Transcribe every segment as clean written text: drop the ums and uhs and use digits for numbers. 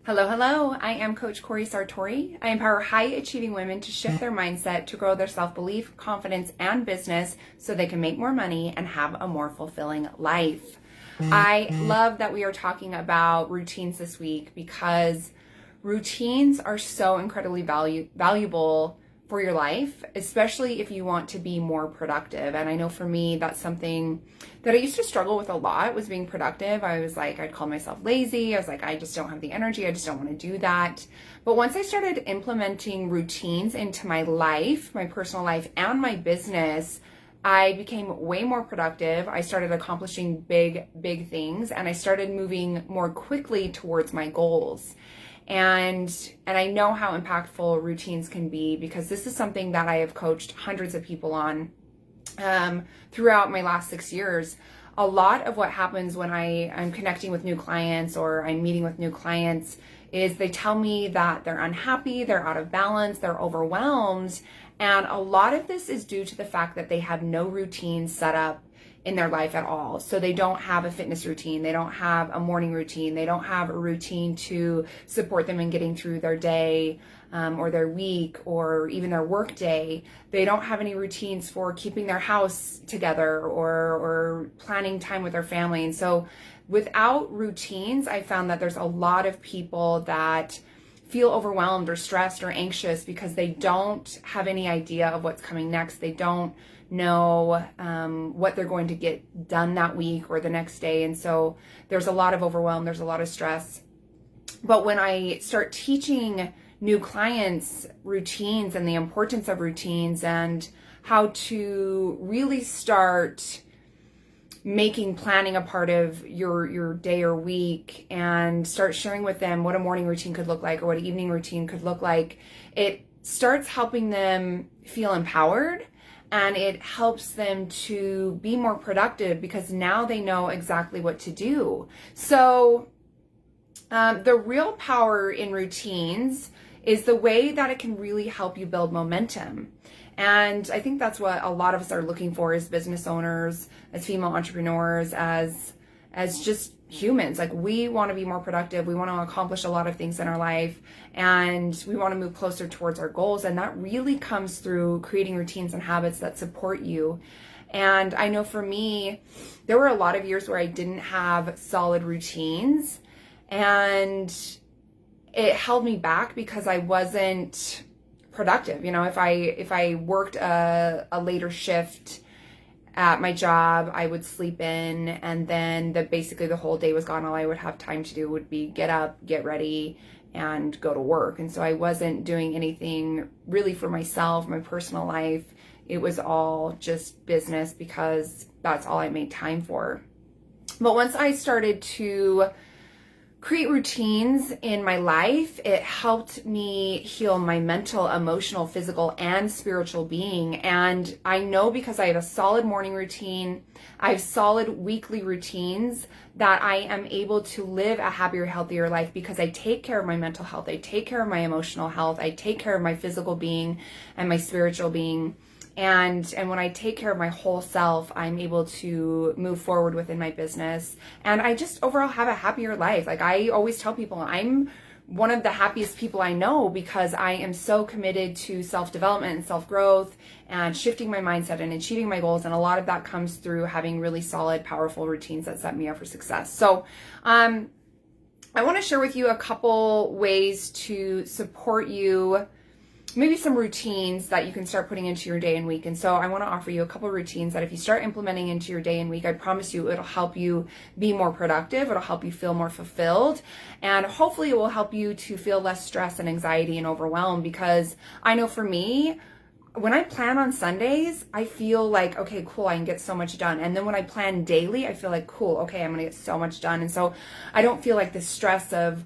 Hello, hello. I am Coach Cori Sartori. I empower high-achieving women to shift their mindset to grow their self-belief, confidence, and business so they can make more money and have a more fulfilling life. I love that we are talking about routines this week because routines are so incredibly valuable for your life, especially if you want to be more productive. And I know for me, that's something that I used to struggle with a lot, was being productive. I was like, I'd call myself lazy. I was like, I just don't have the energy. I just don't want to do that. But once I started implementing routines into my life, my personal life, and my business, I became way more productive. I started accomplishing big things, and I started moving more quickly towards my goals. And I know how impactful routines can be because this is something that I have coached hundreds of people on throughout my last 6 years. A lot of what happens when I'm connecting with new clients or I'm meeting with new clients is they tell me that they're unhappy, they're out of balance, they're overwhelmed. And a lot of this is due to the fact that they have no routine set up in their life at all. So they don't have a fitness routine. They don't have a morning routine. They don't have a routine to support them in getting through their day or their week or even their work day. They don't have any routines for keeping their house together or planning time with their family. And so without routines, I found that there's a lot of people that feel overwhelmed or stressed or anxious because they don't have any idea of what's coming next. They don't know what they're going to get done that week or the next day. And so there's a lot of overwhelm, there's a lot of stress. But when I start teaching new clients routines and the importance of routines and how to really start making planning a part of your day or week and start sharing with them what a morning routine could look like or what an evening routine could look like, it starts helping them feel empowered. And it helps them to be more productive because now they know exactly what to do. So the real power in routines is the way that it can really help you build momentum. And I think that's what a lot of us are looking for as business owners, as female entrepreneurs, as just humans. Like, we want to be more productive. We want to accomplish a lot of things in our life, and we want to move closer towards our goals. And that really comes through creating routines and habits that support you. And I know for me, there were a lot of years where I didn't have solid routines, and it held me back because I wasn't productive. You know, if I worked a later shift at my job, I would sleep in, and then basically the whole day was gone. All I would have time to do would be get up, get ready, and go to work. And so I wasn't doing anything really for myself, my personal life. It was all just business because that's all I made time for. But once I started to create routines in my life, it helped me heal my mental, emotional, physical, and spiritual being. And I know because I have a solid morning routine, I have solid weekly routines, that I am able to live a happier, healthier life because I take care of my mental health, I take care of my emotional health, I take care of my physical being and my spiritual being. And when I take care of my whole self, I'm able to move forward within my business. And I just overall have a happier life. Like, I always tell people, I'm one of the happiest people I know because I am so committed to self-development and self-growth and shifting my mindset and achieving my goals. And a lot of that comes through having really solid, powerful routines that set me up for success. So, I want to share with you a couple ways to support you, maybe some routines that you can start putting into your day and week. And so I want to offer you a couple of routines that if you start implementing into your day and week, I promise you it'll help you be more productive. It'll help you feel more fulfilled. And hopefully it will help you to feel less stress and anxiety and overwhelm, because I know for me, when I plan on Sundays, I feel like, okay, cool, I can get so much done. And then when I plan daily, I feel like, cool, okay, I'm going to get so much done. And so I don't feel like the stress of,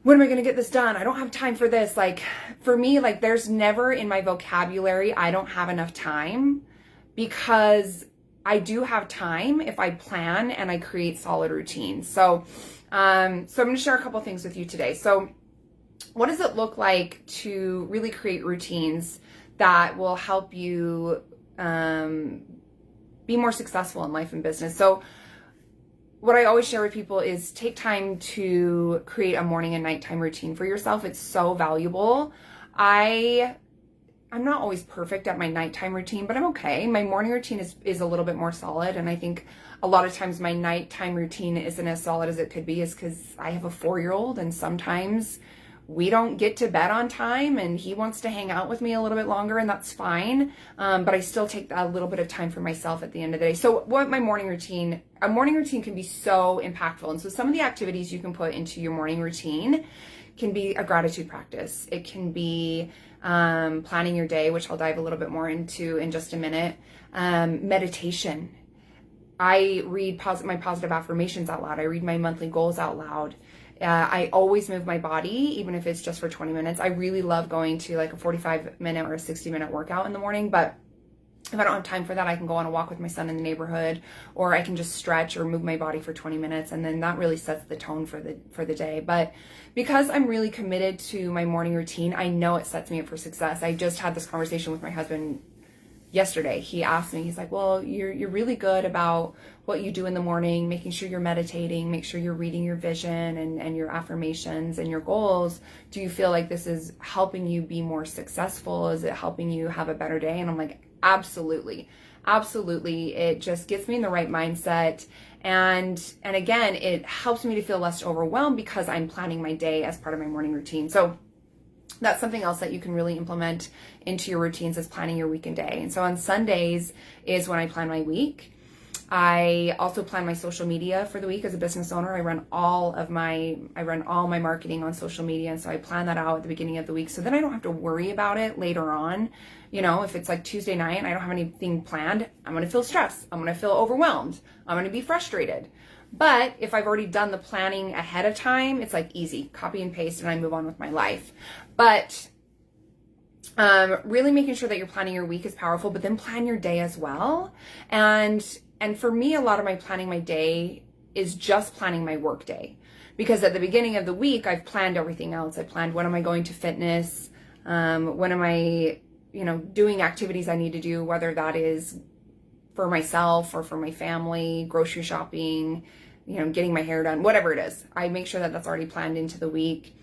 when am I going to get this done? I don't have time for this. Like, for me, like, there's never in my vocabulary, I don't have enough time, because I do have time if I plan and I create solid routines. So I'm going to share a couple things with you today. So what does it look like to really create routines that will help you be more successful in life and business? So what I always share with people is take time to create a morning and nighttime routine for yourself. It's so valuable. I'm not always perfect at my nighttime routine, but I'm okay. My morning routine is a little bit more solid. And I think a lot of times my nighttime routine isn't as solid as it could be is because I have a 4-year-old, and sometimes we don't get to bed on time and he wants to hang out with me a little bit longer, and that's fine. But I still take a little bit of time for myself at the end of the day. So what a morning routine can be so impactful. And so some of the activities you can put into your morning routine can be a gratitude practice. It can be planning your day, which I'll dive a little bit more into in just a minute. Meditation. I read my positive affirmations out loud. I read my monthly goals out loud. I always move my body, even if it's just for 20 minutes. I really love going to like a 45-minute or a 60-minute workout in the morning, but if I don't have time for that, I can go on a walk with my son in the neighborhood, or I can just stretch or move my body for 20 minutes. And then that really sets the tone for the day. But because I'm really committed to my morning routine, I know it sets me up for success. I just had this conversation with my husband yesterday. He asked me, he's like, well, you're really good about what you do in the morning, making sure you're meditating, make sure you're reading your vision and your affirmations and your goals. Do you feel like this is helping you be more successful? Is it helping you have a better day? And I'm like, absolutely. Absolutely. It just gets me in the right mindset. And again, it helps me to feel less overwhelmed because I'm planning my day as part of my morning routine. So that's something else that you can really implement into your routines, is planning your week and day. And so on Sundays is when I plan my week. I also plan my social media for the week. As a business owner, I run all my marketing on social media. And so I plan that out at the beginning of the week. So then I don't have to worry about it later on. You know, if it's like Tuesday night and I don't have anything planned, I'm going to feel stressed. I'm going to feel overwhelmed. I'm going to be frustrated. But if I've already done the planning ahead of time, it's like easy, copy and paste, and I move on with my life. But really making sure that you're planning your week is powerful, but then plan your day as well. And for me, a lot of my planning my day is just planning my work day, because at the beginning of the week, I've planned everything else. I planned, when am I going to fitness? When am I, doing activities I need to do, whether that is for myself or for my family, grocery shopping, getting my hair done, whatever it is. I make sure that that's already planned into the week.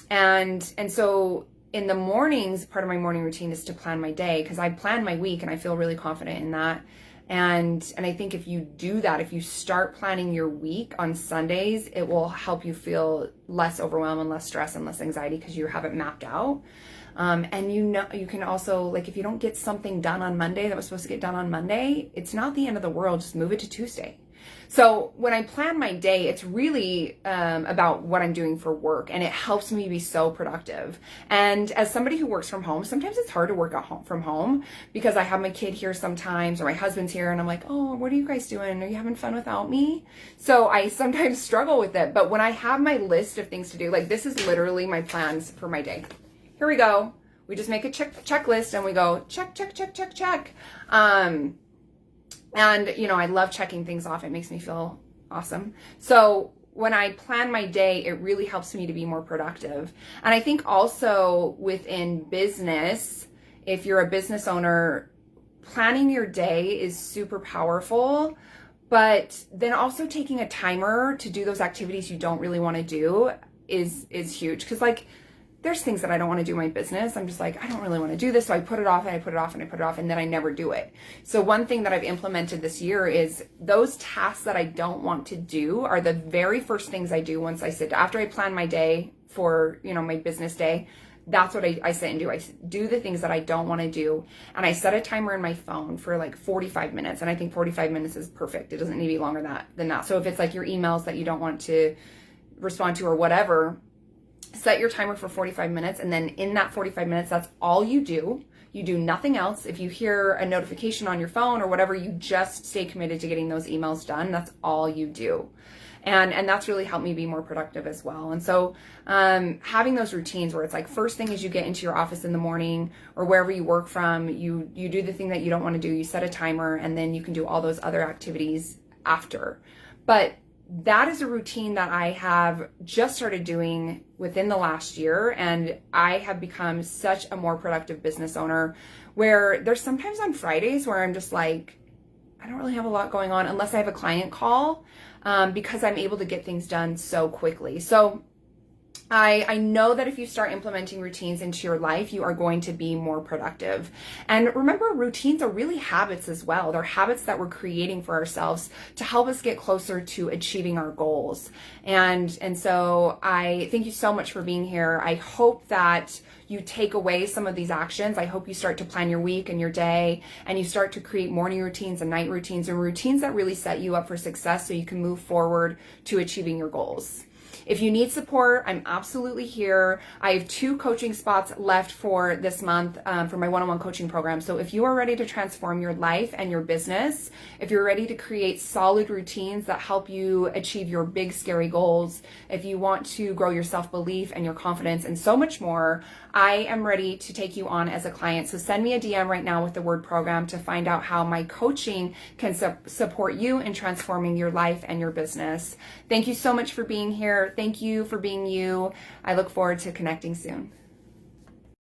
And so in the mornings, part of my morning routine is to plan my day, because I plan my week and I feel really confident in that. And I think if you do that, if you start planning your week on Sundays, it will help you feel less overwhelmed and less stress and less anxiety, because you have it mapped out. And you can also, like, if you don't get something done on Monday that was supposed to get done on Monday, it's not the end of the world. Just move it to Tuesday. So when I plan my day, it's really about what I'm doing for work, and it helps me be so productive. And as somebody who works from home, sometimes it's hard to work from home, because I have my kid here sometimes, or my husband's here, and I'm like, oh, what are you guys doing? Are you having fun without me? So I sometimes struggle with it. But when I have my list of things to do, like, this is literally my plans for my day. Here we go. We just make a checklist and we go check, check, check, check, check. And, I love checking things off. It makes me feel awesome. So when I plan my day, it really helps me to be more productive. And I think also within business, if you're a business owner, planning your day is super powerful. But then also taking a timer to do those activities you don't really want to do is huge. Because, like, there's things that I don't want to do in my business. I'm just like, I don't really want to do this. So I put it off and I put it off and I put it off, and then I never do it. So one thing that I've implemented this year is those tasks that I don't want to do are the very first things I do once I sit. After I plan my day for, my business day, that's what I sit and do. I do the things that I don't want to do. And I set a timer in my phone for like 45 minutes. And I think 45 minutes is perfect. It doesn't need to be longer than that. So if it's like your emails that you don't want to respond to or whatever, set your timer for 45 minutes. And then in that 45 minutes, that's all you do. You do nothing else. If you hear a notification on your phone or whatever, you just stay committed to getting those emails done. That's all you do. And that's really helped me be more productive as well. And so having those routines where it's like, first thing is you get into your office in the morning or wherever you work from, you do the thing that you don't want to do, you set a timer, and then you can do all those other activities after. But that is a routine that I have just started doing within the last year, and I have become such a more productive business owner, where there's sometimes on Fridays where I'm just like, I don't really have a lot going on unless I have a client call. because I'm able to get things done so quickly. So I know that if you start implementing routines into your life, you are going to be more productive. And remember, routines are really habits as well. They're habits that we're creating for ourselves to help us get closer to achieving our goals. And so I thank you so much for being here. I hope that you take away some of these actions. I hope you start to plan your week and your day, and you start to create morning routines and night routines, and routines that really set you up for success so you can move forward to achieving your goals. If you need support, I'm absolutely here. I have 2 coaching spots left for this month for my one-on-one coaching program. So if you are ready to transform your life and your business, if you're ready to create solid routines that help you achieve your big, scary goals, if you want to grow your self-belief and your confidence and so much more, I am ready to take you on as a client. So send me a DM right now with the word program to find out how my coaching can support you in transforming your life and your business. Thank you so much for being here. Thank you for being you. I look forward to connecting soon.